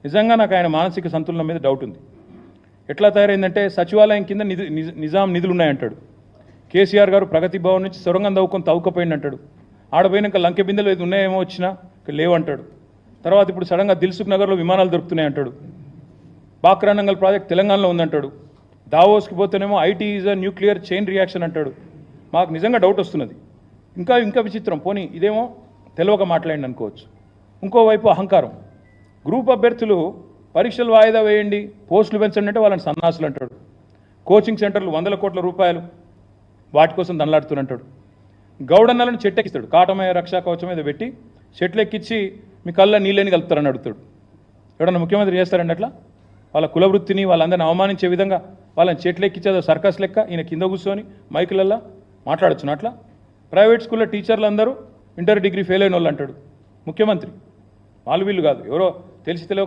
నిజంగా నాకు ఆయన మానసిక సంతులనం మీద డౌట్ ఉంది. ఎట్లా తయారైందంటే సచివాలయం కింద నిజాం నిధులు ఉన్నాయంటాడు. కేసీఆర్ గారు ప్రగతి భవన్ నుంచి సొరంగం తవ్వుకొని తవ్వుకపోయింది అంటాడు. ఆడపోయినాక లంకె బిందెలు ఏది ఉన్నాయేమో వచ్చినా లేవంటాడు. తర్వాత ఇప్పుడు సడన్గా దిల్సుఖ్ నగర్లో విమానాలు దొరుకుతున్నాయి అంటాడు. బాక్రానంగల్ ప్రాజెక్ట్ తెలంగాణలో ఉందంటాడు. దావోస్కి పోతేనేమో IT is a nuclear chain reaction అంటాడు. మాకు నిజంగా డౌట్ వస్తున్నది. ఇంకా విచిత్రం, పోనీ ఇదేమో తెలియక మాట్లాడింది అనుకోవచ్చు. ఇంకోవైపు అహంకారం. గ్రూప్ అభ్యర్థులు పరీక్షలు వాయిదా వేయండి, పోస్టులు పెంచండి అంటే వాళ్ళని సన్నాసులు అంటాడు. కోచింగ్ సెంటర్లు 100 కోట్ల రూపాయలు వాటి కోసం దండలాడుతున్నట్టాడు. గౌడన్నలను చెట్టెక్కిస్తాడు. కాటమయ రక్షా కవచం మీద పెట్టి చెట్లు ఎక్కించి మీ కళ్ళ నీళ్ళని కలుపుతారని అడుగుతాడు. ఎవడన్నా ముఖ్యమంత్రి చేస్తారండి అట్లా? వాళ్ళ కులవృత్తిని వాళ్ళందరిని అవమానించే విధంగా వాళ్ళని చెట్లు ఎక్కించేదో సర్కస్ లెక్క ఈయన కింద కూర్చొని మైకులల్లా మాట్లాడొచ్చును. అట్లా ప్రైవేట్ స్కూల్లో టీచర్లు అందరూ ఇంటర్ డిగ్రీ ఫెయిల్ అయిన వాళ్ళు అంటాడు ముఖ్యమంత్రి. వాళ్ళు వీళ్ళు కాదు, ఎవరో తెలిసి తెలియక